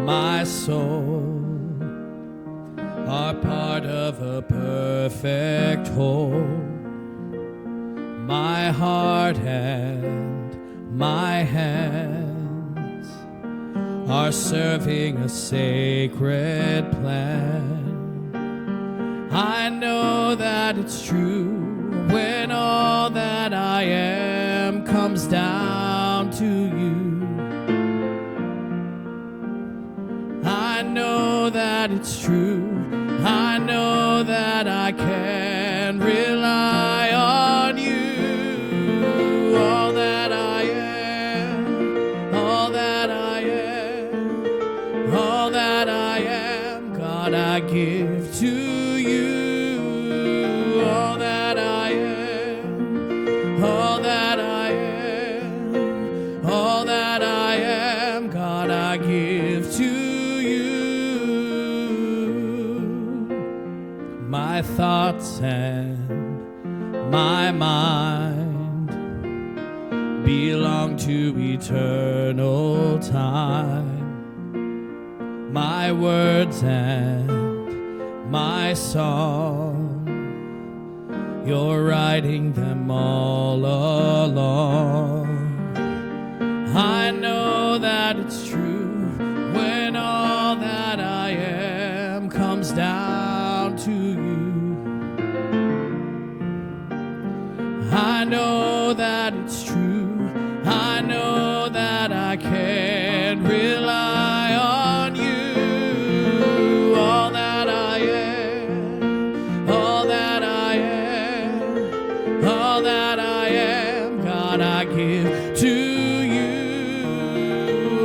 my soul are part of a perfect whole. My heart and my hands are serving a sacred plan. I know that it's true when all that I am comes down to you. I know that it's true. I know that I can rely on you. All that I am, all that I am, all that I am, God, I give to you. All that I am, all that I am, all that I am, God, I give to you. My thoughts and my mind belong to eternal time. My words and my song, you're writing them all along. I know that it's true when all that I am comes down to you. I know that it's true. I know that I can rely on you. All that I am, all that I am, all that I am, God, I give to you.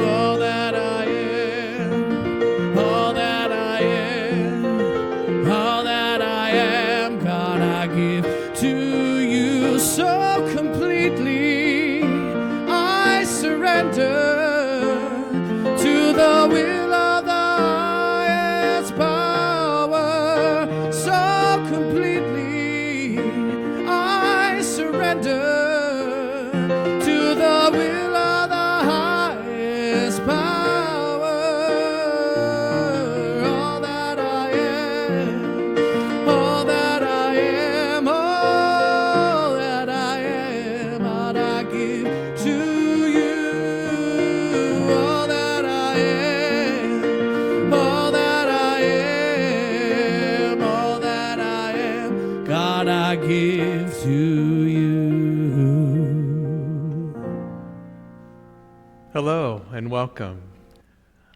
All that I am, all that I am, all that I am, God, I give to you. So completely I surrender to the will of the highest power. So completely I surrender to the will of the highest power. All that I am, all that I am, all that I am, all I give to you. All that I am, all that I am, all that I am, God, I give to you. Hello and welcome.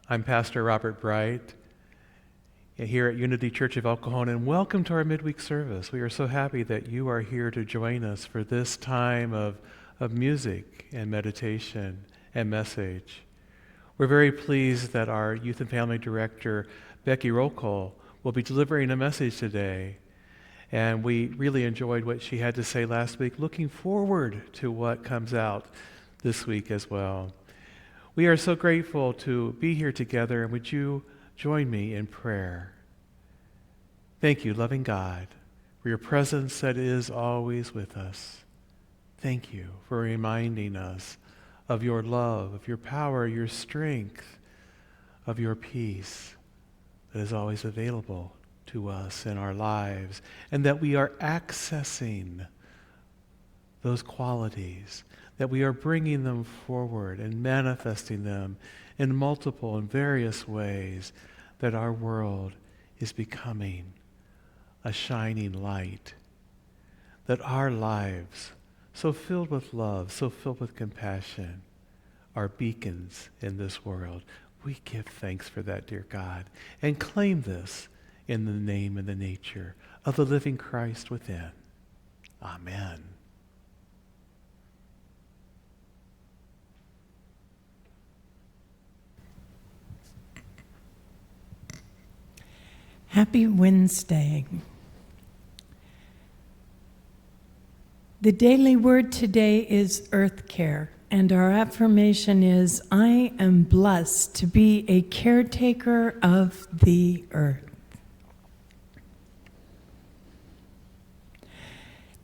I'm Pastor Robert Bright here at Unity Church of El Cajon, and welcome to our midweek service. We are so happy that you are here to join us for this time of music and meditation and message. We're very pleased that our Youth and Family Director, Becky Rokel, will be delivering a message today. And we really enjoyed what she had to say last week, looking forward to what comes out this week as well. We are so grateful to be here together, and would you join me in prayer? Thank you, loving God, for your presence that is always with us. Thank you for reminding us of your love, of your power, your strength, of your peace that is always available to us in our lives, and that we are accessing those qualities, that we are bringing them forward and manifesting them in multiple and various ways, that our world is becoming a shining light, that our lives, so filled with love, so filled with compassion, are beacons in this world. We give thanks for that, dear God, and claim this in the name and the nature of the living Christ within. Amen. Happy Wednesday. The daily word today is earth care, and our affirmation is, I am blessed to be a caretaker of the earth.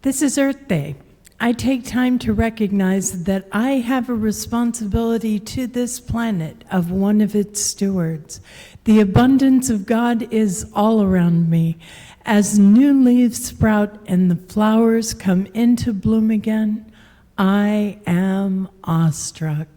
This is Earth Day, I take time to recognize that I have a responsibility to this planet of one of its stewards. The abundance of God is all around me. As new leaves sprout and the flowers come into bloom again, I am awestruck.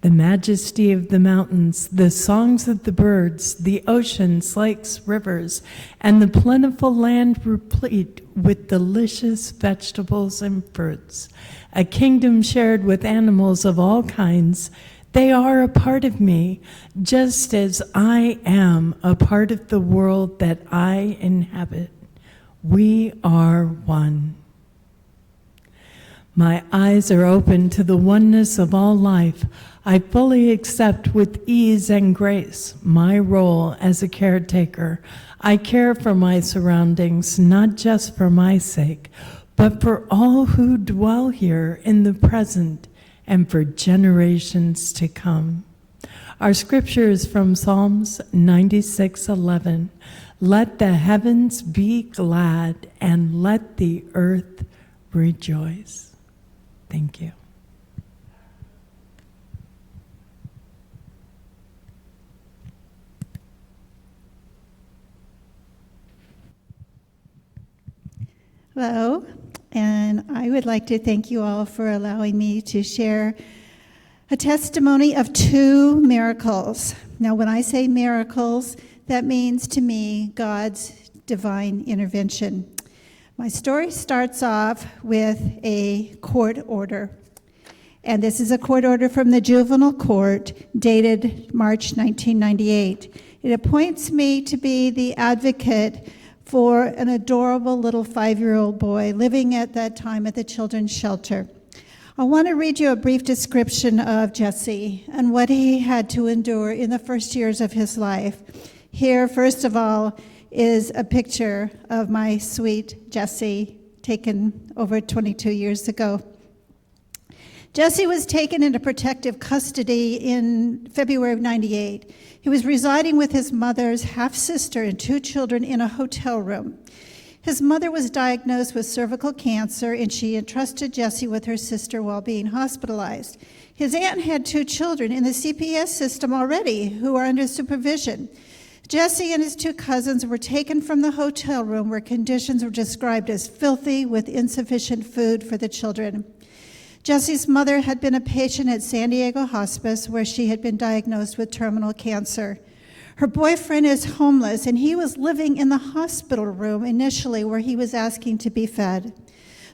The majesty of the mountains, the songs of the birds, the oceans, lakes, rivers, and the plentiful land replete with delicious vegetables and fruits, a kingdom shared with animals of all kinds. They are a part of me, just as I am a part of the world that I inhabit. We are one. My eyes are open to the oneness of all life. I fully accept with ease and grace my role as a caretaker. I care for my surroundings, not just for my sake, but for all who dwell here in the present and for generations to come. Our scripture is from Psalms 96:11. Let the heavens be glad and let the earth rejoice. Thank you. Hello, and I would like to thank you all for allowing me to share a testimony of 2 miracles. Now, when I say miracles, that means to me God's divine intervention. My story starts off with a court order, and this is a court order from the juvenile court dated March 1998. It appoints me to be the advocate for an adorable little 5-year-old boy living at that time at the children's shelter. I want to read you a brief description of Jesse and what he had to endure in the first years of his life. Here, first of all, is a picture of my sweet Jesse, taken over 22 years ago. Jesse was taken into protective custody in February of '98. He was residing with his mother's half-sister and 2 children in a hotel room. His mother was diagnosed with cervical cancer, and she entrusted Jesse with her sister while being hospitalized. His aunt had 2 children in the CPS system already who are under supervision. Jesse and his 2 cousins were taken from the hotel room where conditions were described as filthy with insufficient food for the children. Jesse's mother had been a patient at San Diego Hospice where she had been diagnosed with terminal cancer. Her boyfriend is homeless, and he was living in the hospital room initially where he was asking to be fed.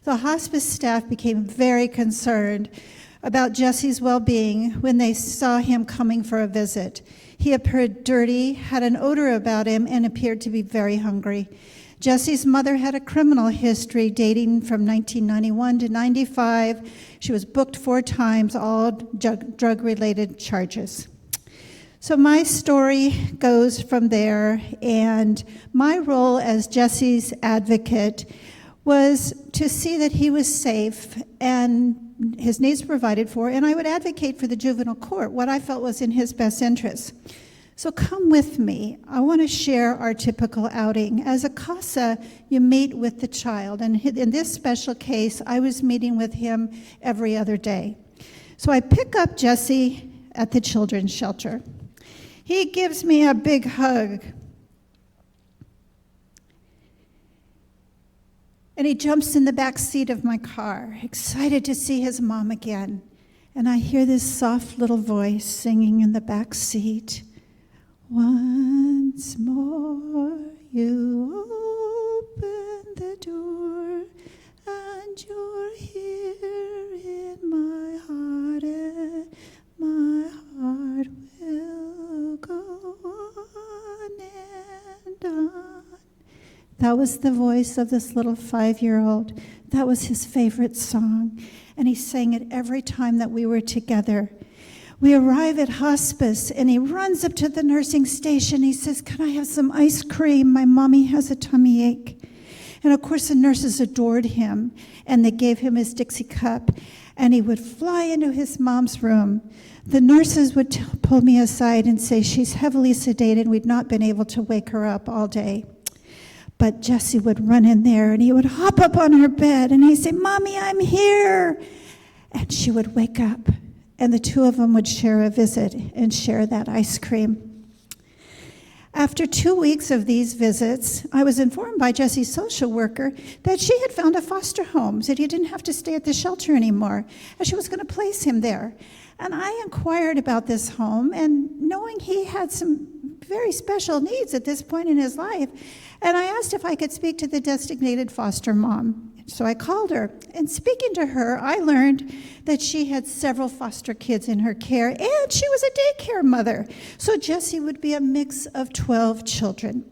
The hospice staff became very concerned about Jesse's well-being when they saw him coming for a visit. He appeared dirty, had an odor about him, and appeared to be very hungry. Jesse's mother had a criminal history dating from 1991 to 95. She was booked 4 times, all drug-related charges. So my story goes from there, and my role as Jesse's advocate was to see that he was safe and his needs provided for, and I would advocate for the juvenile court, what I felt was in his best interest. So come with me. I want to share our typical outing. As a CASA, you meet with the child, and in this special case, I was meeting with him every other day. So I pick up Jesse at the children's shelter. He gives me a big hug. And he jumps in the back seat of my car, excited to see his mom again. And I hear this soft little voice singing in the back seat. Once more you open the door, and you're here in my heart, and my heart will go on and on. That was the voice of this little 5-year-old. That was his favorite song, and he sang it every time that we were together. We arrive at hospice, and he runs up to the nursing station. He says, "Can I have some ice cream? My mommy has a tummy ache." And of course, the nurses adored him, and they gave him his Dixie cup, and he would fly into his mom's room. The nurses would pull me aside and say, "She's heavily sedated. We've not been able to wake her up all day." But Jesse would run in there, and he would hop up on her bed, and he'd say, "Mommy, I'm here." And she would wake up, and the two of them would share a visit and share that ice cream. After 2 weeks of these visits, I was informed by Jesse's social worker that she had found a foster home, that he didn't have to stay at the shelter anymore, and she was going to place him there. And I inquired about this home, and knowing he had some very special needs at this point in his life, and I asked if I could speak to the designated foster mom. So I called her, and speaking to her, I learned that she had several foster kids in her care, and she was a daycare mother. So Jesse would be a mix of 12 children.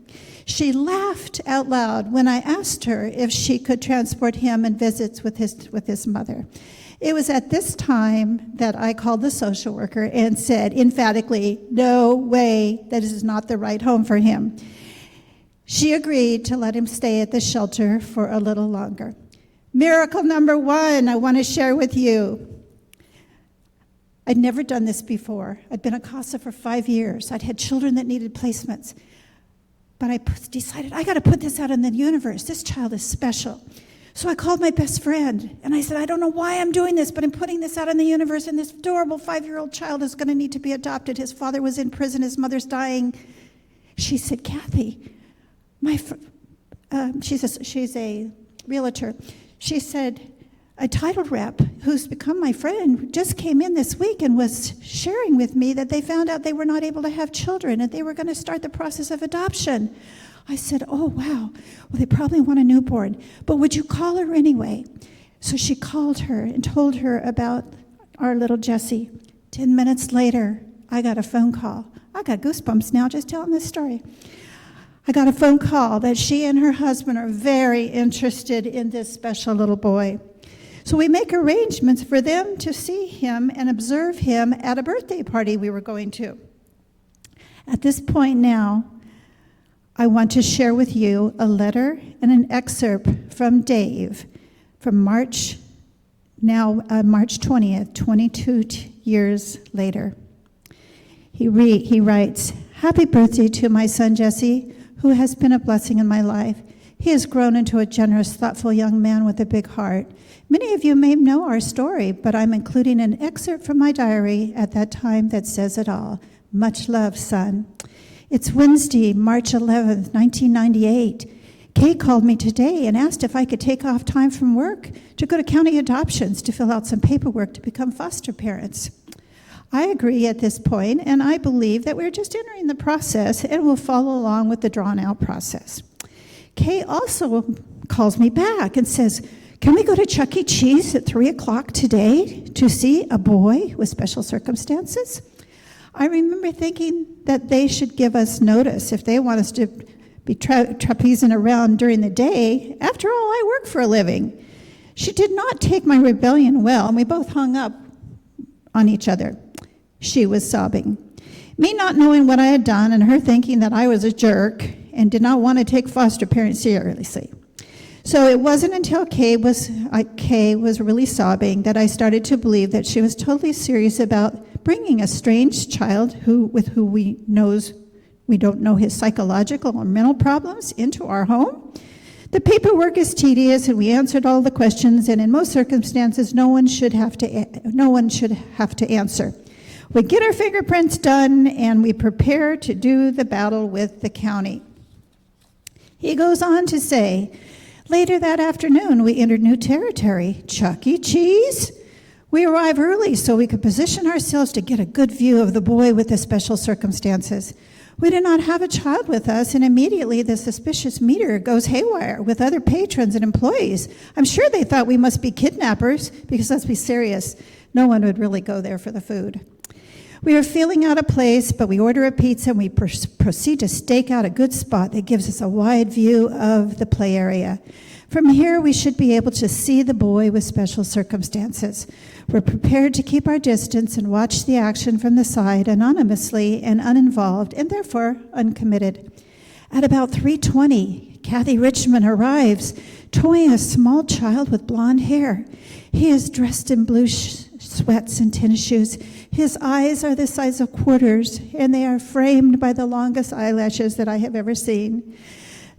She laughed out loud when I asked her if she could transport him and visits with his mother. It was at this time that I called the social worker and said emphatically, "No way, that is not the right home for him." She agreed to let him stay at the shelter for a little longer. Miracle number 1 I want to share with you. I'd never done this before. I'd been at CASA for 5 years. I'd had children that needed placements. But I decided, I got to put this out in the universe. This child is special. So I called my best friend, and I said, "I don't know why I'm doing this, but I'm putting this out in the universe, and this adorable 5-year-old child is going to need to be adopted. His father was in prison. His mother's dying." She said, "Kathy, she's a realtor. She said, a title rep who's become my friend just came in this week and was sharing with me that they found out they were not able to have children and they were going to start the process of adoption." I said, "Oh, wow. Well, they probably want a newborn, but would you call her anyway?" So she called her and told her about our little Jesse. 10 minutes later, I got a phone call. I got goosebumps now just telling this story. I got a phone call that she and her husband are very interested in this special little boy. So we make arrangements for them to see him and observe him at a birthday party we were going to. At this point now, I want to share with you a letter and an excerpt from Dave from March 20th, 22 years later. He writes, "Happy birthday to my son Jesse, who has been a blessing in my life. He has grown into a generous, thoughtful young man with a big heart. Many of you may know our story, but I'm including an excerpt from my diary at that time that says it all. Much love, son." It's Wednesday, March 11th, 1998. Kay called me today and asked if I could take off time from work to go to county adoptions to fill out some paperwork to become foster parents. I agree at this point, and I believe that we're just entering the process and will follow along with the drawn-out process. Kay also calls me back and says, "Can we go to Chuck E. Cheese at 3 o'clock today to see a boy with special circumstances?" I remember thinking that they should give us notice if they want us to be trapezing around during the day. After all, I work for a living. She did not take my rebellion well, and we both hung up on each other. She was sobbing. Me not knowing what I had done and her thinking that I was a jerk and did not want to take foster parents seriously. So it wasn't until Kay was really sobbing that I started to believe that she was totally serious about bringing a strange child with who we don't know his psychological or mental problems into our home. The paperwork is tedious, and we answered all the questions, and in most circumstances, no one should have to answer. We get our fingerprints done, and we prepare to do the battle with the county. He goes on to say, later that afternoon, we entered new territory, Chuck E. Cheese. We arrive early so we could position ourselves to get a good view of the boy with the special circumstances. We did not have a child with us, and immediately the suspicious meter goes haywire with other patrons and employees. I'm sure they thought we must be kidnappers, because let's be serious, no one would really go there for the food. We are feeling out of place, but we order a pizza and we proceed to stake out a good spot that gives us a wide view of the play area. From here, we should be able to see the boy with special circumstances. We're prepared to keep our distance and watch the action from the side anonymously and uninvolved, and therefore uncommitted. At about 3:20, Kathy Richmond arrives, towing a small child with blonde hair. He is dressed in blue sweats and tennis shoes. His eyes are the size of quarters, and they are framed by the longest eyelashes that I have ever seen.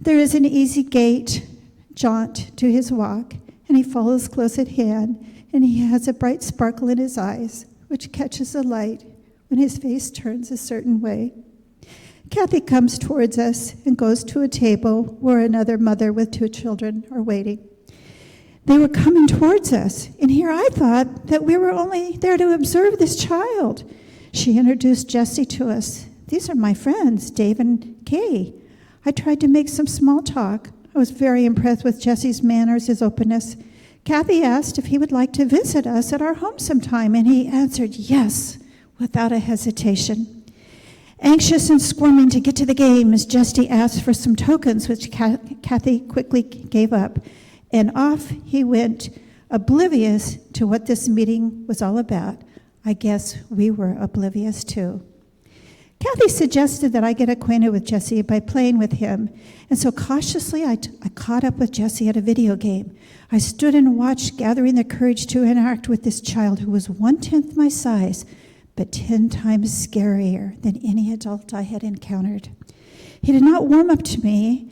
There is an easy gait, jaunt to his walk, and he follows close at hand, and he has a bright sparkle in his eyes, which catches the light when his face turns a certain way. Kathy comes towards us and goes to a table where another mother with 2 children are waiting. They were coming towards us, and here I thought that we were only there to observe this child. She introduced Jesse to us. These are my friends, Dave and Kay. I tried to make some small talk. I was very impressed with Jesse's manners, his openness. Kathy asked if he would like to visit us at our home sometime, and he answered yes, without a hesitation. Anxious and squirming to get to the game as Jesse asked for some tokens, which Kathy quickly gave up, and off he went, oblivious to what this meeting was all about. I guess we were oblivious too. Kathy suggested that I get acquainted with Jesse by playing with him, and so cautiously I caught up with Jesse at a video game. I stood and watched, gathering the courage to interact with this child who was 1/10 my size, but 10 times scarier than any adult I had encountered. He did not warm up to me.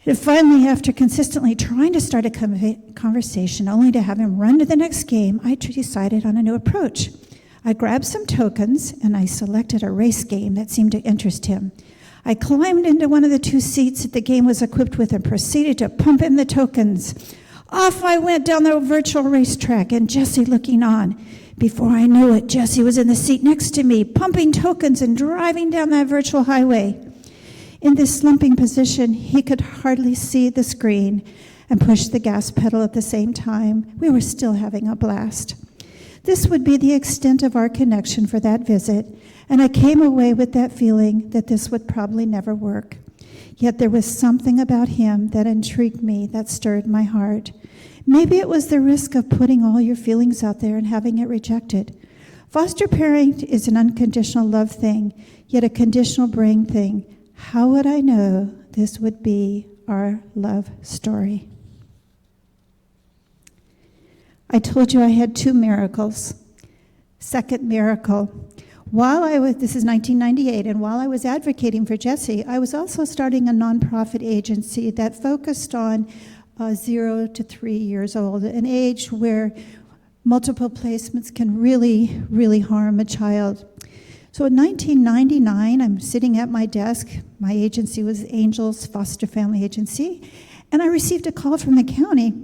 And finally, after consistently trying to start a conversation, only to have him run to the next game, I decided on a new approach. I grabbed some tokens, and I selected a race game that seemed to interest him. I climbed into one of the 2 seats that the game was equipped with and proceeded to pump in the tokens. Off I went down the virtual racetrack, and Jesse looking on. Before I knew it, Jesse was in the seat next to me, pumping tokens and driving down that virtual highway. In this slumping position, he could hardly see the screen and push the gas pedal at the same time. We were still having a blast. This would be the extent of our connection for that visit, and I came away with that feeling that this would probably never work. Yet there was something about him that intrigued me, that stirred my heart. Maybe it was the risk of putting all your feelings out there and having it rejected. Foster parenting is an unconditional love thing, yet a conditional bring thing. How would I know this would be our love story? I told you I had 2 miracles. Second miracle. This is 1998, and while I was advocating for Jesse, I was also starting a nonprofit agency that focused on 0 to 3 years old, an age where multiple placements can really, really harm a child. So in 1999, I'm sitting at my desk. My agency was Angels Foster Family Agency, and I received a call from the county,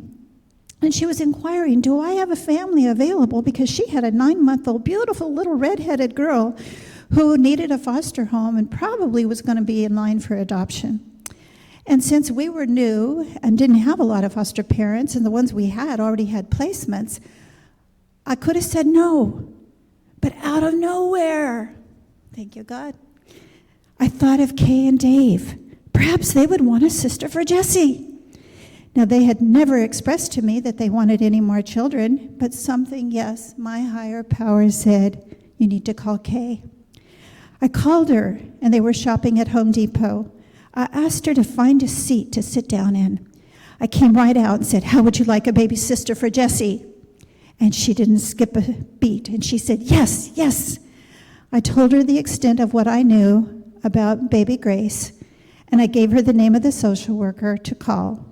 and she was inquiring, do I have a family available? Because she had a 9-month-old, beautiful little redheaded girl who needed a foster home and probably was going to be in line for adoption. And since we were new and didn't have a lot of foster parents, and the ones we had already had placements, I could have said no. But out of nowhere, thank you, God, I thought of Kay and Dave. Perhaps they would want a sister for Jesse. Now, they had never expressed to me that they wanted any more children, but something, yes, my higher power said, you need to call Kay. I called her, and they were shopping at Home Depot. I asked her to find a seat to sit down in. I came right out and said, how would you like a baby sister for Jesse? And she didn't skip a beat, and she said, yes, yes. I told her the extent of what I knew about baby Grace, and I gave her the name of the social worker to call.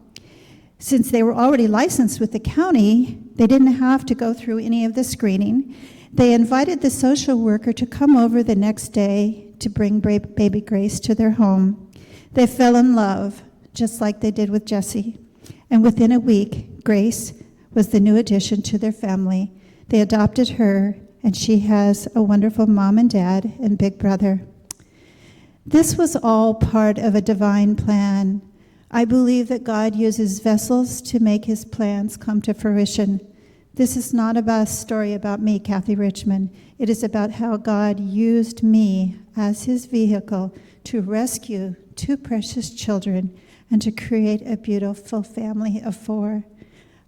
Since they were already licensed with the county, they didn't have to go through any of the screening. They invited the social worker to come over the next day to bring baby Grace to their home. They fell in love, just like they did with Jesse. And within a week, Grace was the new addition to their family. They adopted her, and she has a wonderful mom and dad and big brother. This was all part of a divine plan. I believe that God uses vessels to make his plans come to fruition. This is not a story about me, Kathy Richmond. It is about how God used me as his vehicle to rescue 2 precious children and to create a beautiful family of 4.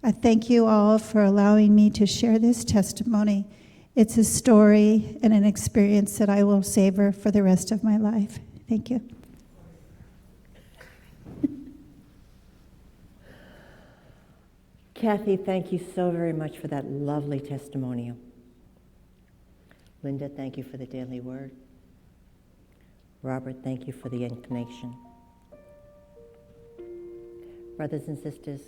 I thank you all for allowing me to share this testimony. It's a story and an experience that I will savor for the rest of my life. Thank you. Kathy, thank you so very much for that lovely testimonial. Linda, thank you for the daily word. Robert, thank you for the inclination. Brothers and sisters,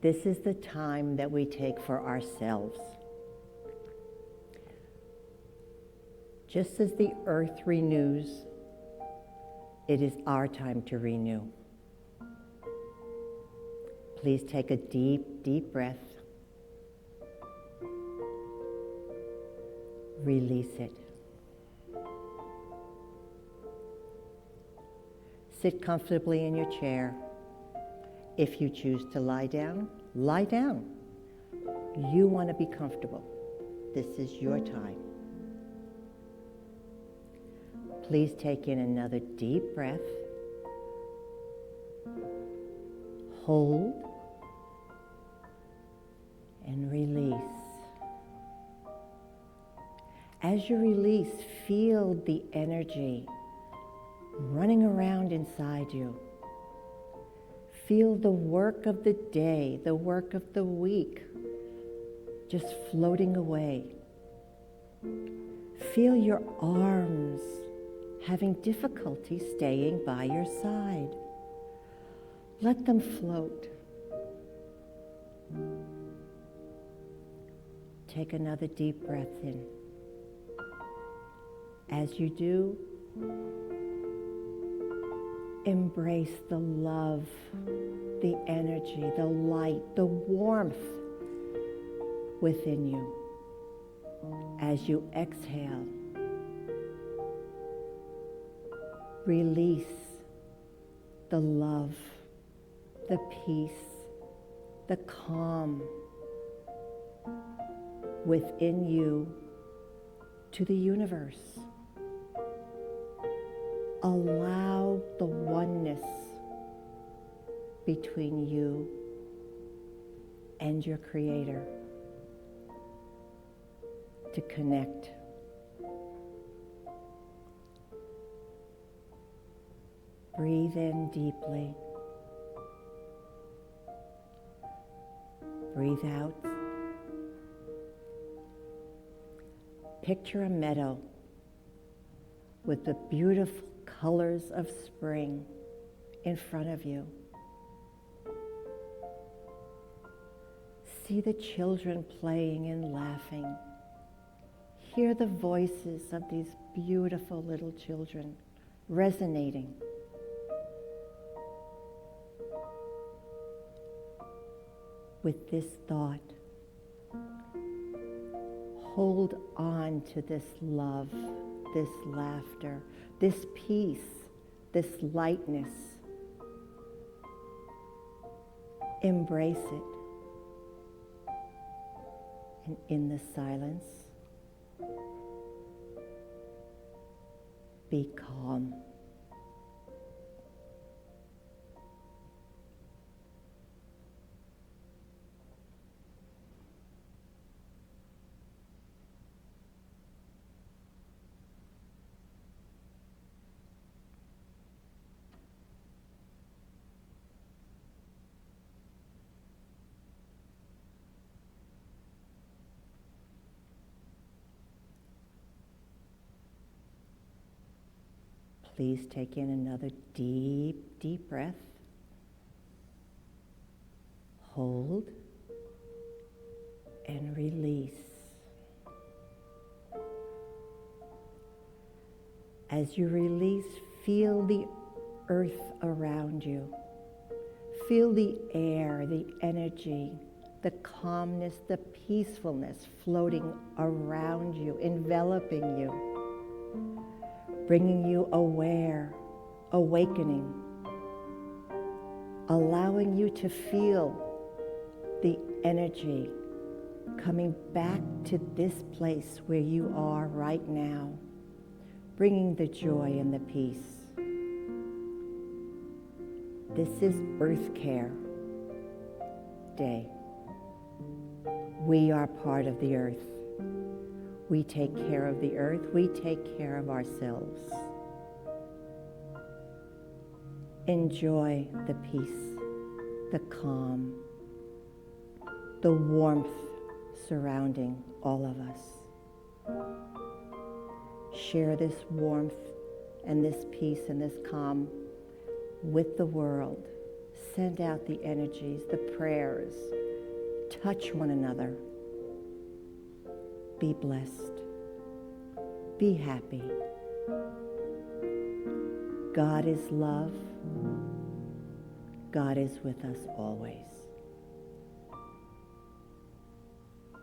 this is the time that we take for ourselves. Just as the earth renews, it is our time to renew. Please take a deep, deep breath. Release it. Sit comfortably in your chair. If you choose to lie down, lie down. You want to be comfortable. This is your time. Please take in another deep breath. Hold and release. As you release, feel the energy running around inside you. Feel the work of the day, the work of the week, just floating away. Feel your arms having difficulty staying by your side. Let them float. Take another deep breath in. As you do, embrace the love, the energy, the light, the warmth within you. As you exhale, release the love, the peace, the calm within you to the universe. Allow the oneness between you and your Creator to connect. Breathe in deeply. Breathe out. Picture a meadow with the beautiful colors of spring in front of you. See the children playing and laughing. Hear the voices of these beautiful little children resonating. With this thought, hold on to this love, this laughter, this peace, this lightness. Embrace it. And in the silence, be calm. Please take in another deep, deep breath. Hold and release. As you release, feel the earth around you. Feel the air, the energy, the calmness, the peacefulness floating around you, enveloping you, bringing you aware, awakening, allowing you to feel the energy coming back to this place where you are right now, bringing the joy and the peace. This is Earth Care Day. We are part of the earth. We take care of the earth. We take care of ourselves. Enjoy the peace, the calm, the warmth surrounding all of us. Share this warmth and this peace and this calm with the world. Send out the energies, the prayers. Touch one another. Be blessed. Be happy. God is love. God is with us always.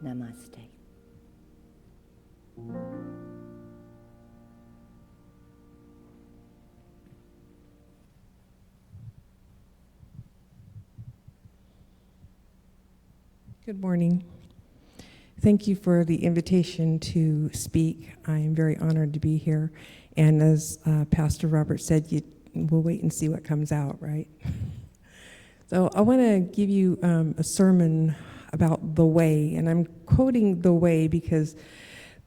Namaste. Good morning. Thank you for the invitation to speak. I am very honored to be here. And as Pastor Robert said, we'll wait and see what comes out, right? So I want to give you a sermon about the way, and I'm quoting the way because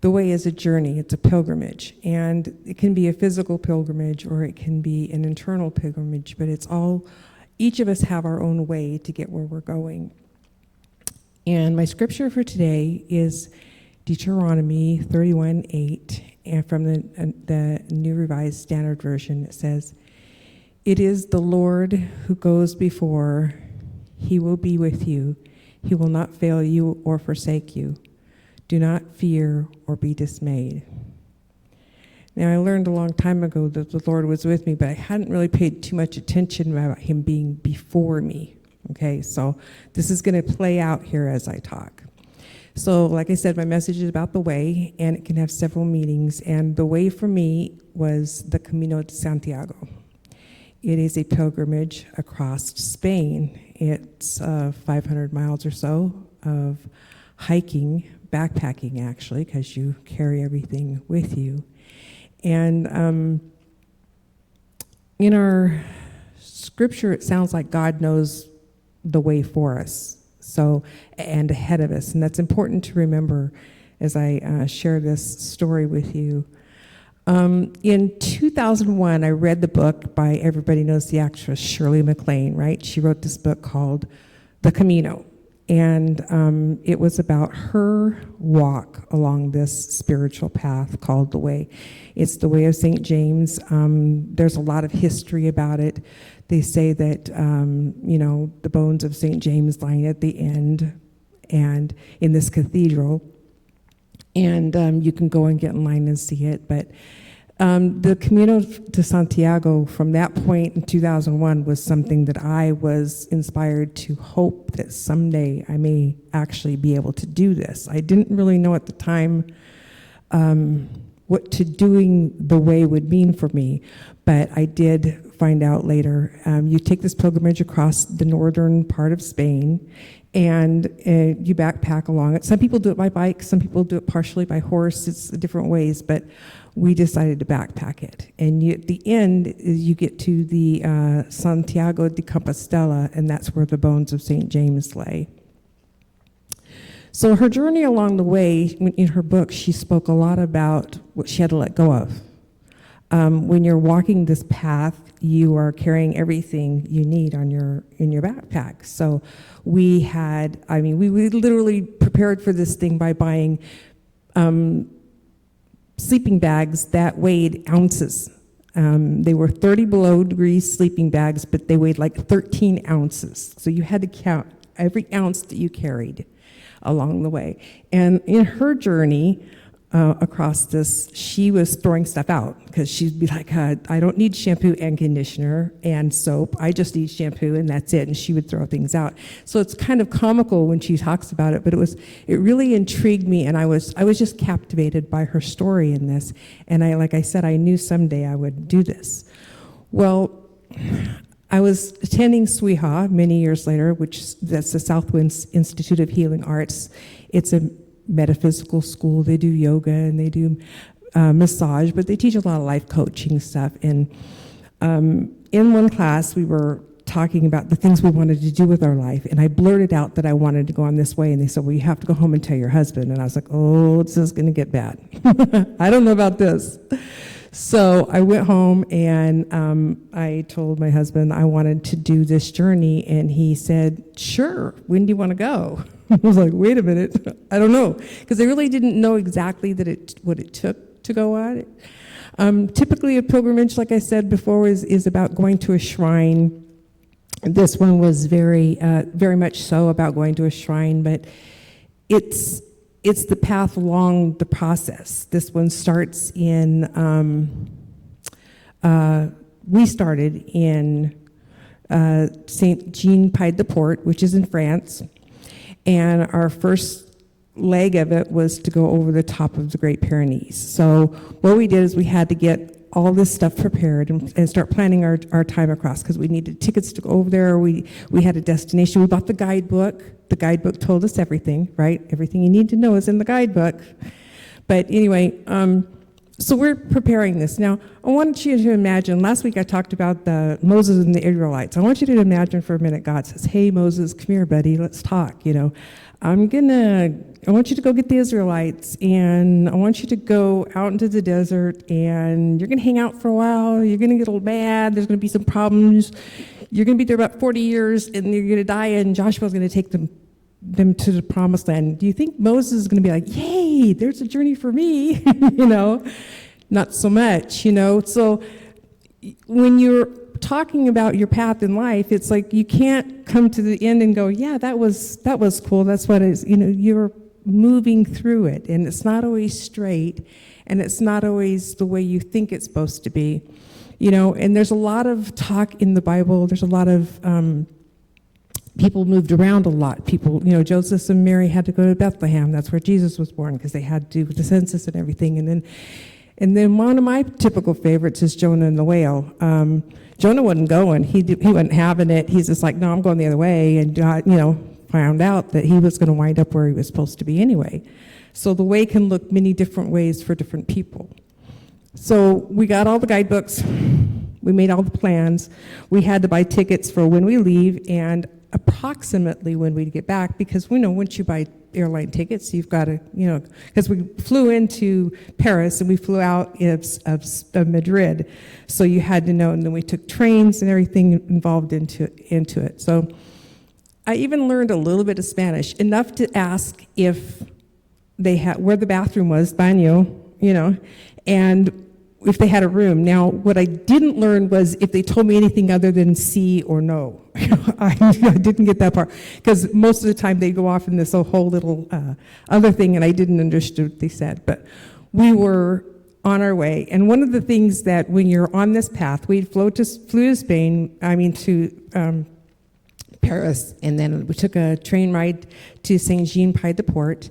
the way is a journey, it's a pilgrimage, and it can be a physical pilgrimage or it can be an internal pilgrimage, but it's all, each of us have our own way to get where we're going. And my scripture for today is Deuteronomy 31:8, and from the New Revised Standard Version. It says, "It is the Lord who goes before. He will be with you. He will not fail you or forsake you. Do not fear or be dismayed." Now, I learned a long time ago that the Lord was with me, but I hadn't really paid too much attention about him being before me. Okay, so this is going to play out here as I talk. So, like I said, my message is about the way, and it can have several meanings. And the way for me was the Camino de Santiago. It is a pilgrimage across Spain. It's 500 miles or so of hiking, backpacking actually, because you carry everything with you. And in our scripture, it sounds like God knows the way for us, so, and ahead of us. And that's important to remember as I share this story with you. In 2001, I read the book by, everybody knows the actress Shirley MacLaine, right? She wrote this book called The Camino. And it was about her walk along this spiritual path called the Way. It's the Way of St. James. There's a lot of history about it. They say that, the bones of St. James lying at the end and in this cathedral. And you can go and get in line and see it. But the Camino de Santiago from that point in 2001 was something that I was inspired to hope that someday I may actually be able to do this. I didn't really know at the time what to doing the way would mean for me, but I did find out later. You take this pilgrimage across the northern part of Spain, and you backpack along it. Some people do it by bike, some people do it partially by horse. It's different ways, but we decided to backpack it. And at the end, you get to the Santiago de Compostela, and that's where the bones of St. James lay. So her journey along the way, in her book, she spoke a lot about what she had to let go of. When you're walking this path, you are carrying everything you need in your backpack. So we literally prepared for this thing by buying sleeping bags that weighed ounces. They were 30 below degrees sleeping bags, but they weighed like 13 ounces. So you had to count every ounce that you carried along the way. And in her journey across this, she was throwing stuff out because she'd be like, I don't need shampoo and conditioner and soap. I just need shampoo and that's it. And she would throw things out. So it's kind of comical when she talks about it, but it really intrigued me, and I was just captivated by her story in this. And like I said, I knew someday I would do this. Well, I was attending SWIHA many years later, that's the Southwind Institute of Healing Arts. It's a metaphysical school. They do yoga and they do massage, but they teach a lot of life coaching stuff. And in one class, we were talking about the things we wanted to do with our life, and I blurted out that I wanted to go on this way, and they said, well, you have to go home and tell your husband. And I was like, oh, this is going to get bad. I don't know about this. So I went home and I told my husband I wanted to do this journey, and he said, sure, when do you want to go? I was like, wait a minute, I don't know, because I really didn't know exactly what it took to go on it. Typically a pilgrimage, like I said before, is about going to a shrine This one was very much so about going to a shrine, but it's the path along the process. This one starts in, we started in Saint Jean Pied de Port, which is in France, and our first leg of it was to go over the top of the Great Pyrenees. So what we did is we had to get all this stuff prepared and start planning our time across, because we needed tickets to go over there. We had a destination. We bought the guidebook. The guidebook told us everything, right? Everything you need to know is in the guidebook. But anyway, so we're preparing this. Now, I want you to imagine, last week I talked about Moses and the Israelites. I want you to imagine for a minute God says, hey, Moses, come here, buddy, let's talk, I want you to go get the Israelites, and I want you to go out into the desert, and you're going to hang out for a while. You're going to get a little mad. There's going to be some problems. You're going to be there about 40 years, and you're going to die, and Joshua's going to take them to the promised land. Do you think Moses is going to be like, yay, there's a journey for me? Not so much, So when you're talking about your path in life, it's like you can't come to the end and go, yeah, that was cool. That's what it is. You're moving through it, and it's not always straight, and it's not always the way you think it's supposed to be. And there's a lot of talk in the Bible. There's a lot of people moved around a lot. People, Joseph and Mary had to go to Bethlehem. That's where Jesus was born, because they had to do with the census and everything. And then one of my typical favorites is Jonah and the whale. Jonah wasn't going. He wasn't having it. He's just like, no, I'm going the other way. And God, found out that he was going to wind up where he was supposed to be anyway. So the way can look many different ways for different people. So we got all the guidebooks. We made all the plans. We had to buy tickets for when we leave and approximately when we get back, because once you buy airline tickets, you've got to, because we flew into Paris and we flew out of Madrid, so you had to know, and then we took trains and everything involved into it. So I even learned a little bit of Spanish, enough to ask if they had, where the bathroom was, baño, and if they had a room. Now, what I didn't learn was if they told me anything other than sí or no. I didn't get that part, because most of the time they go off in this whole little other thing, and I didn't understand what they said. But we were on our way, and one of the things that when you're on this path, we flew to Spain, to Paris, and then we took a train ride to Saint Jean Pied de Port.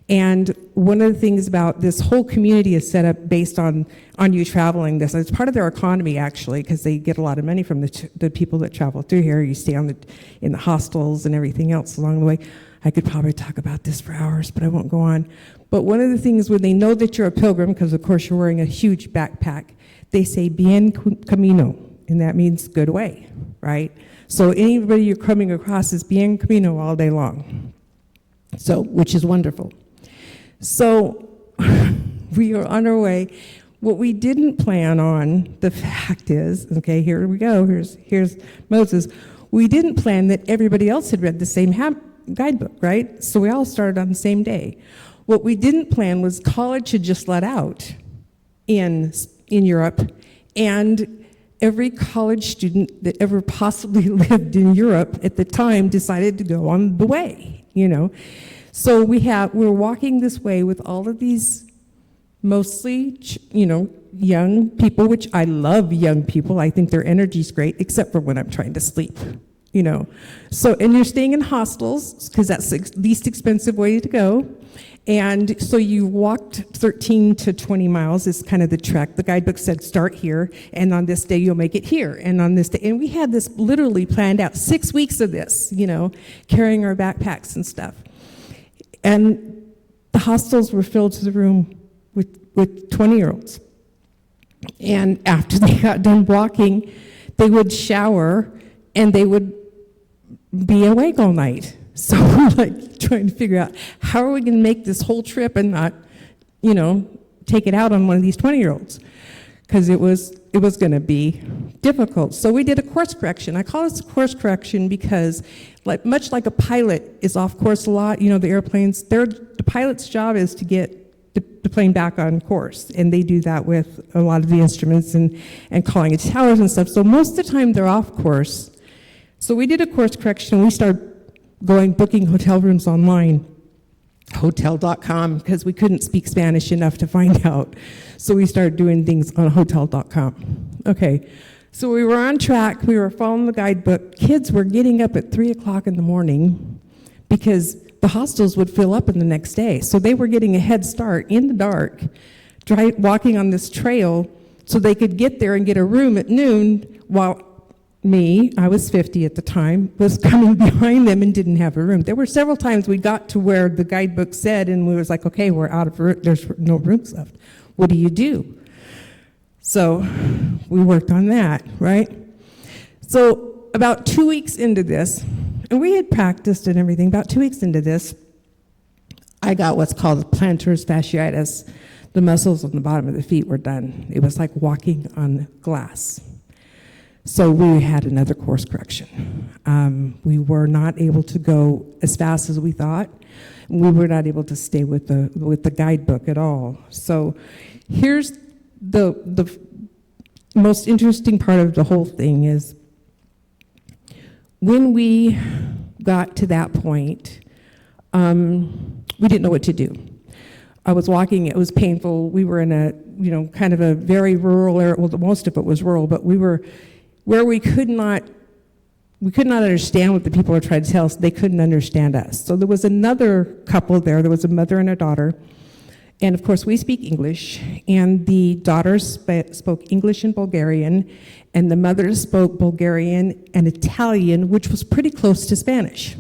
And one of the things about this whole community is set up based on you traveling this. It's part of their economy, actually, because they get a lot of money from the people that travel through here. You stay in the hostels and everything else along the way. I could probably talk about this for hours, but I won't go on. But one of the things when they know that you're a pilgrim, because of course you're wearing a huge backpack, they say bien camino, and that means good way, right? So anybody you're coming across is bien camino all day long. So, which is wonderful. So we are on our way. What we didn't plan on, the fact is, okay, here we go, here's Moses. We didn't plan that everybody else had read the same guidebook, right? So we all started on the same day. What we didn't plan was college had just let out in Europe, and every college student that ever possibly lived in Europe at the time decided to go on the way, So we're walking this way with all of these mostly, young people, which I love young people. I think their energy's great, except for when I'm trying to sleep, So, and you're staying in hostels, because that's the least expensive way to go. And so you walked 13 to 20 miles is kind of the trek. The guidebook said start here, and on this day you'll make it here, and on this day. And we had this literally planned out, 6 weeks of this, carrying our backpacks and stuff. And the hostels were filled to the room with 20-year-olds. And after they got done walking, they would shower, and they would be awake all night. So we're trying to figure out how are we going to make this whole trip and not, take it out on one of these 20-year-olds, because it was going to be difficult. So we did a course correction. I call this a course correction because, much like a pilot is off course a lot, the airplanes, the pilot's job is to get the plane back on course, and they do that with a lot of the instruments and calling it towers and stuff. So most of the time they're off course. So we did a course correction. We started booking hotel rooms online, hotel.com, because we couldn't speak Spanish enough to find out. So we started doing things on hotel.com. Okay, so we were on track. We were following the guidebook. Kids were getting up at 3 o'clock in the morning because the hostels would fill up in the next day. So they were getting a head start in the dark, walking on this trail so they could get there and get a room at noon, while me, I was 50 at the time, was coming behind them and didn't have a room. There were several times we got to where the guidebook said, and we was like, okay, we're out of room, there's no rooms left. What do you do? So we worked on that, right? So about 2 weeks into this, and we had practiced and everything, about 2 weeks into this, I got what's called plantar fasciitis. The muscles on the bottom of the feet were done. It was like walking on glass. So we had another course correction. We were not able to go as fast as we thought. We were not able to stay with the guidebook at all. So here's the most interesting part of the whole thing is when we got to that point, we didn't know what to do. I was walking, it was painful. We were in a, kind of a very rural area. Well, most of it was rural, but we were where we could not understand what the people were trying to tell us. They couldn't understand us. So there was another couple there. There was a mother and a daughter. And of course, we speak English. And the daughter spoke English and Bulgarian. And the mother spoke Bulgarian and Italian, which was pretty close to Spanish.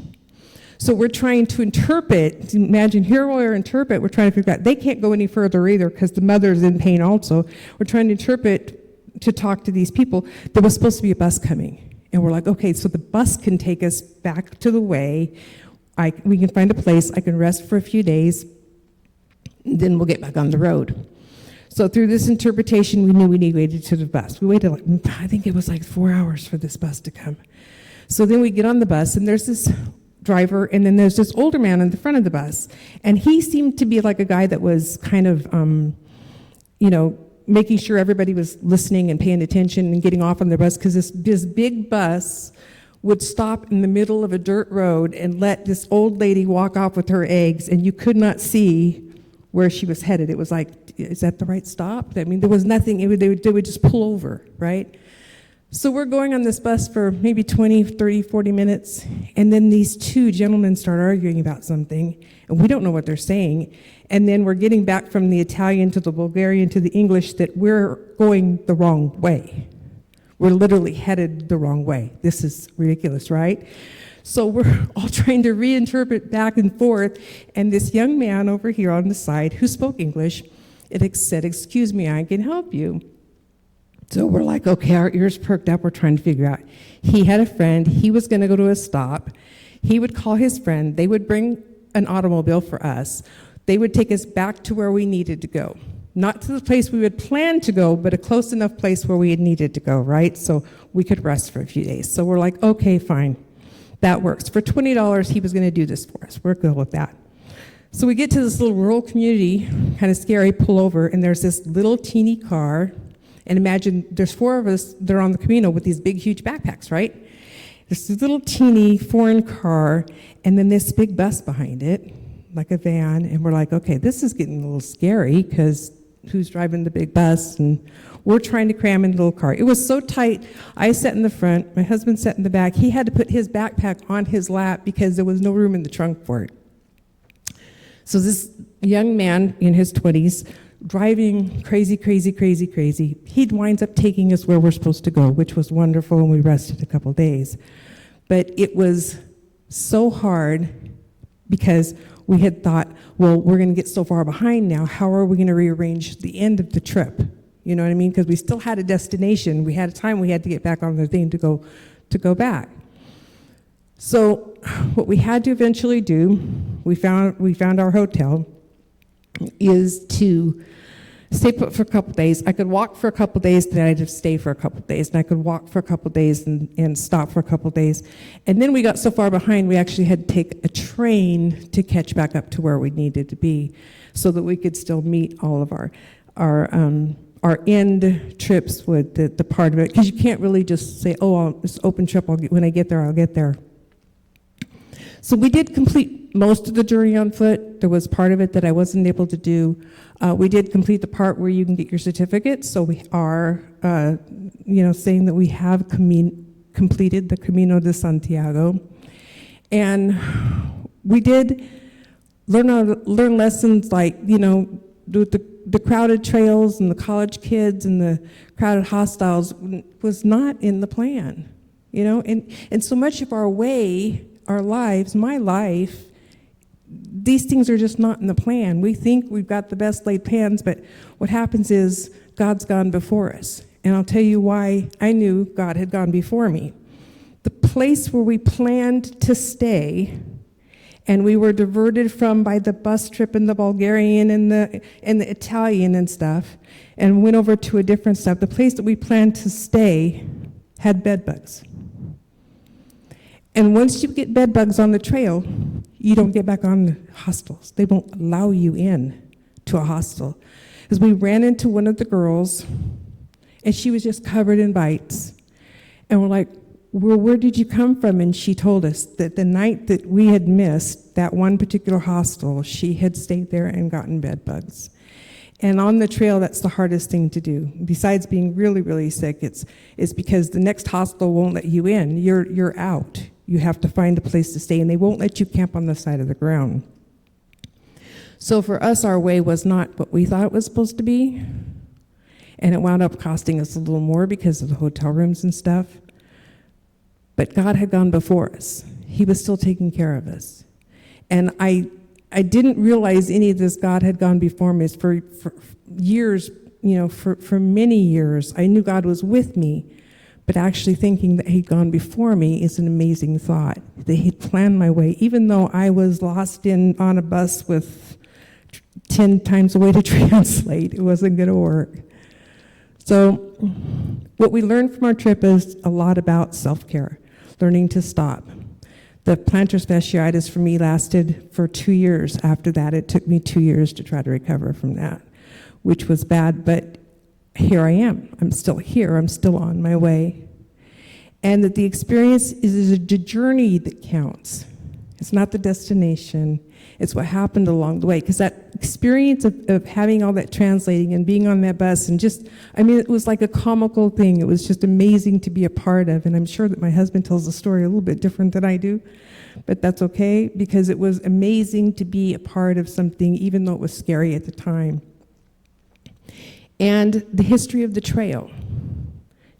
So we're trying to interpret. Imagine here we are interpret. We're trying to figure out. They can't go any further either because the mother's in pain also. We're trying to interpret to talk to these people. There was supposed to be a bus coming. And we're like, okay, so the bus can take us back to the way. We can find a place. I can rest for a few days. And then we'll get back on the road. So through this interpretation, we knew we waited to the bus. We waited, I think it was like 4 hours for this bus to come. So then we get on the bus, and there's this driver, and then there's this older man in the front of the bus. And he seemed to be like a guy that was kind of, making sure everybody was listening and paying attention and getting off on the bus, because this big bus would stop in the middle of a dirt road and let this old lady walk off with her eggs, and you could not see where she was headed. It was like, is that the right stop? I mean, there was nothing. They would just pull over, right? So we're going on this bus for maybe 20, 30, 40 minutes, and then these two gentlemen start arguing about something, and we don't know what they're saying. And then we're getting back from the Italian to the Bulgarian to the English that we're going the wrong way. We're literally headed the wrong way. This is ridiculous, right? So we're all trying to reinterpret back and forth, and this young man over here on the side who spoke English, it said, "Excuse me, I can help you." So we're like, okay, our ears perked up. We're trying to figure out. He had a friend. He was going to go to a stop. He would call his friend. They would bring an automobile for us. They would take us back to where we needed to go. Not to the place we would plan to go, but a close enough place where we had needed to go, right? So we could rest for a few days. So we're like, okay, fine. That works. For $20, he was going to do this for us. We're good with that. So we get to this little rural community, kind of scary, pull over, and there's this little teeny car. And imagine there's 4 of us that are on the Camino with these big, huge backpacks, right? There's this little teeny foreign car, and then this big bus behind it, like a van. And we're like, okay, this is getting a little scary because who's driving the big bus? And we're trying to cram in the little car. It was so tight. I sat in the front. My husband sat in the back. He had to put his backpack on his lap because there was no room in the trunk for it. So this young man in his 20s, driving crazy, he winds up taking us where we're supposed to go, which was wonderful, and we rested a couple days. But it was so hard because we had thought, well, we're going to get so far behind now. How are we going to rearrange the end of the trip? You know what I mean? Because we still had a destination. We had a time we had to get back on the thing to go back. So what we had to eventually do, we found our hotel, is to stay put for a couple days. I could walk for a couple days, then I'd stay for a couple days, and I could walk for a couple days and stop for a couple days. And then we got so far behind, we actually had to take a train to catch back up to where we needed to be so that we could still meet all of our our end trips with the part of it, because you can't really just say, oh, it's open trip, when I get there, I'll get there. So we did complete most of the journey on foot. There was part of it that I wasn't able to do. We did complete the part where you can get your certificate, so we are, saying that we have completed the Camino de Santiago. And we did learn lessons like, the crowded trails and the college kids and the crowded hostels was not in the plan, and so much of our way, our lives, my life, these things are just not in the plan. We think we've got the best laid plans, but what happens is God's gone before us. And I'll tell you why I knew God had gone before me. The place where we planned to stay, and we were diverted from by the bus trip and the Bulgarian and the Italian and stuff, and went over to a different stuff. The place that we planned to stay had bed bugs. And once you get bed bugs on the trail, you don't get back on the hostels. They won't allow you in to a hostel. Because we ran into one of the girls, and she was just covered in bites. And we're like, well, where did you come from? And she told us that the night that we had missed that one particular hostel, she had stayed there and gotten bed bugs. And on the trail, that's the hardest thing to do. Besides being really, really sick, it's because the next hostel won't let you in. You're out. You have to find a place to stay, and they won't let you camp on the side of the ground. So for us, our way was not what we thought it was supposed to be, and it wound up costing us a little more because of the hotel rooms and stuff. But God had gone before us. He was still taking care of us. And I didn't realize any of this God had gone before me for years, for many years. I knew God was with me. But actually thinking that he'd gone before me is an amazing thought, that he'd planned my way, even though I was lost on a bus with 10 times a way to translate. It wasn't going to work. So what we learned from our trip is a lot about self-care, learning to stop. The plantar fasciitis for me lasted for 2 years. After that, it took me 2 years to try to recover from that, which was bad, but here I am. I'm still here. I'm still on my way. And that the experience is a journey that counts. It's not the destination. It's what happened along the way. Because that experience of having all that translating and being on that bus and it was like a comical thing. It was just amazing to be a part of. And I'm sure that my husband tells the story a little bit different than I do. But that's okay, because it was amazing to be a part of something, even though it was scary at the time. And the history of the trail.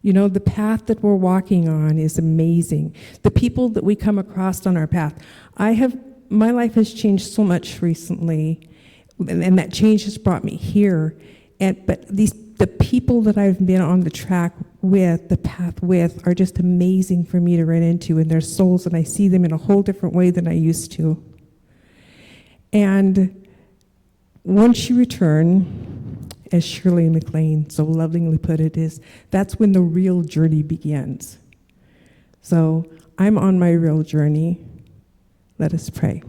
The path that we're walking on is amazing. The people that we come across on our path. My life has changed so much recently, and that change has brought me here. But the people that I've been on the track with, the path with, are just amazing for me to run into, and their souls, and I see them in a whole different way than I used to. And once you return, as Shirley MacLaine so lovingly put it, that's when the real journey begins. So I'm on my real journey. Let us pray.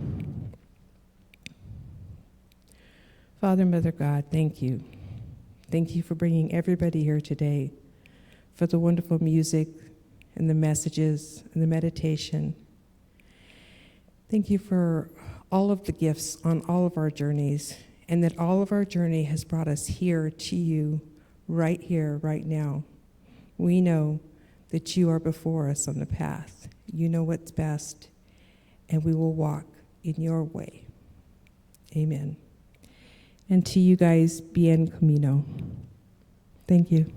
Father, Mother God, thank you. Thank you for bringing everybody here today, for the wonderful music and the messages and the meditation. Thank you for all of the gifts on all of our journeys, and that all of our journey has brought us here to you, right here, right now. We know that you are before us on the path. You know what's best, and we will walk in your way. Amen. And to you guys, bien camino. Thank you.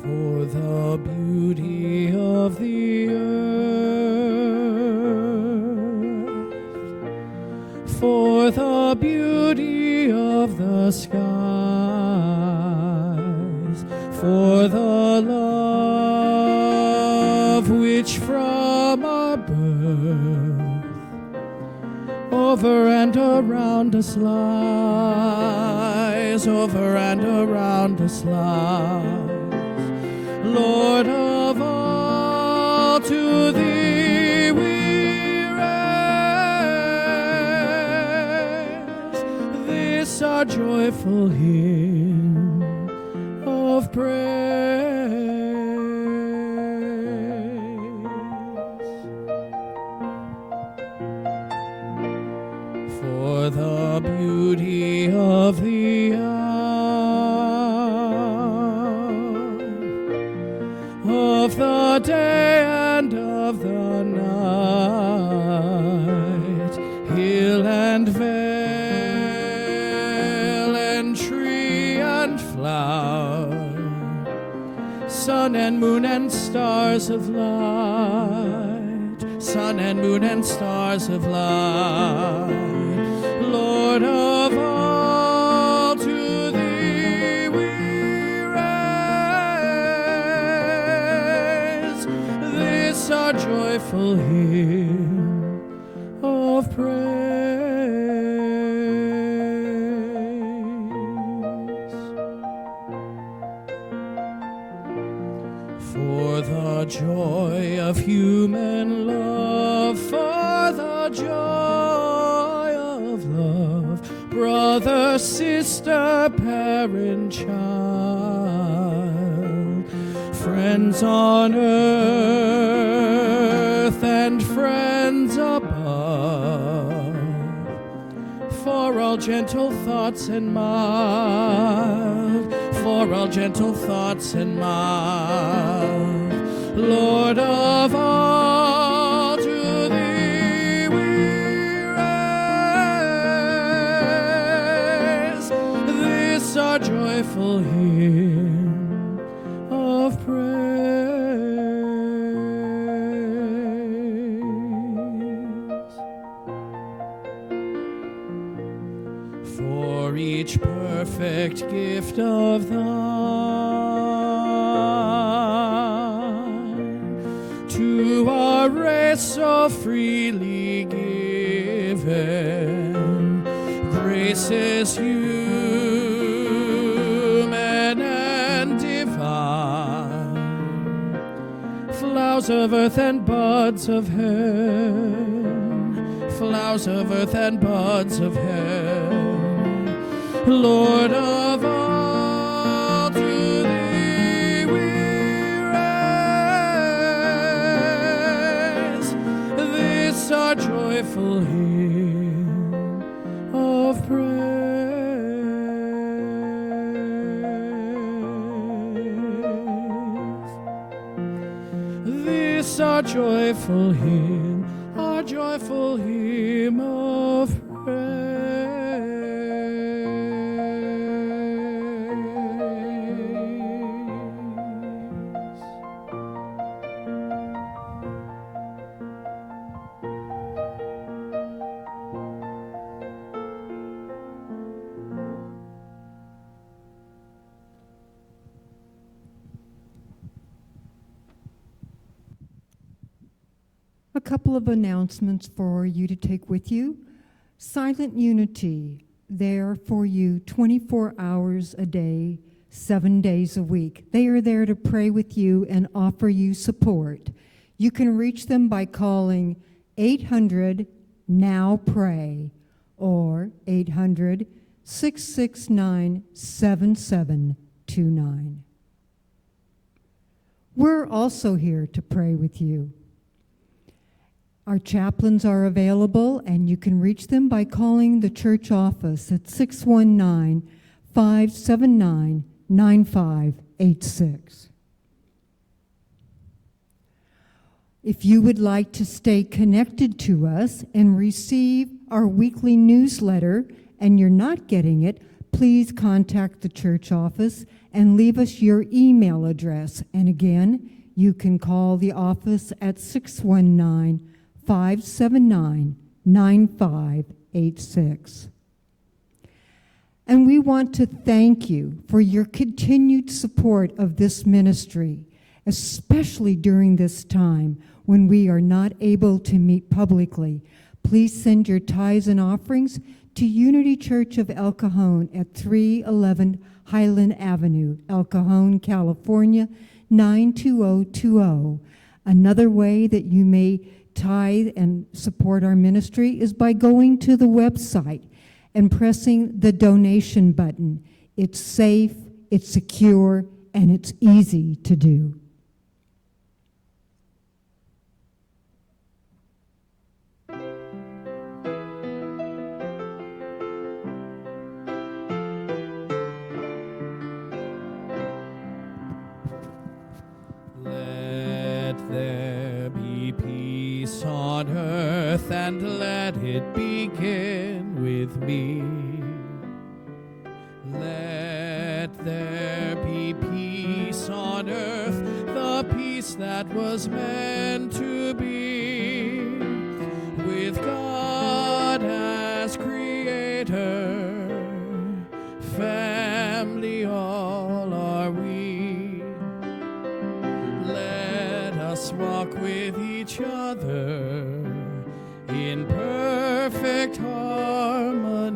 For the beauty of the earth, for the beauty of the skies, for the love which from our birth over and around us lies, over and around us lies. Lord of all, to thee we raise this our joyful hymn of praise. For the beauty of the hour, of the day and of the night, hill and vale and tree and flower, sun and moon and stars of light, sun and moon and stars of light. Lord of all, to thee we raise this our joyful hymn of praise. For the joy of human love, for the joy of love, brother, sister, parent, child, friends on earth and friends above, for all gentle thoughts and mild, for all gentle thoughts and mild, Lord of all, to thee we raise this our joyful hymn of praise. For each perfect gift of thine, to our race so freely given, graces human and divine, flowers of earth and buds of heaven, flowers of earth and buds of heaven, Lord of all, to thee we raise this our joyful hymn of praise. This our joyful hymn of praise. A couple of announcements for you to take with you. Silent Unity, there for you 24 hours a day, 7 days a week. They are there to pray with you and offer you support. You can reach them by calling 800-NOW-PRAY or 800-669-7729. We're also here to pray with you. Our chaplains are available, and you can reach them by calling the church office at 619-579-9586. If you would like to stay connected to us and receive our weekly newsletter and you're not getting it, please contact the church office and leave us your email address. And again, you can call the office at 619-579-9586. And we want to thank you for your continued support of this ministry, especially during this time when we are not able to meet publicly. Please send your tithes and offerings to Unity Church of El Cajon at 311 Highland Avenue, El Cajon, California, 92020. Another way that you may tithe and support our ministry is by going to the website and pressing the donation button. It's safe, it's secure, and it's easy to do. Let there be peace on earth, and let it begin with me. Let there be peace on earth, the peace that was meant to be, with God as creator, family all are we. Let us walk with each other in perfect harmony.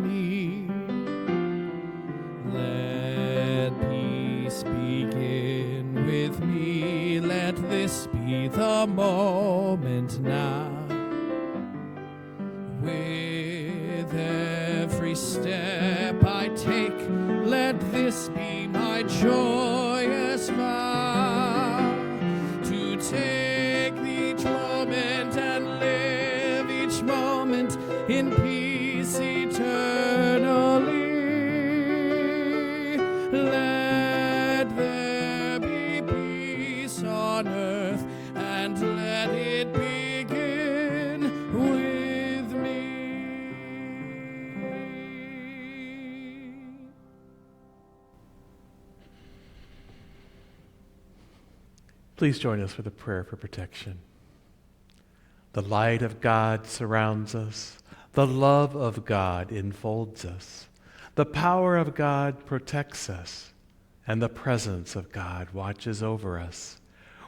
Let peace begin with me. Let this be the moment now. With every step I take, let this be my joyous vow, to take each moment and live each moment in peace eternally. Let there be peace on earth, and let it begin with me. Please join us for the prayer for protection. The light of God surrounds us. The love of God enfolds us. The power of God protects us. And the presence of God watches over us.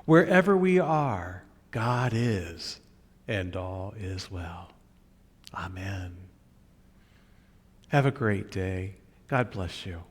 Wherever we are, God is, and all is well. Amen. Have a great day. God bless you.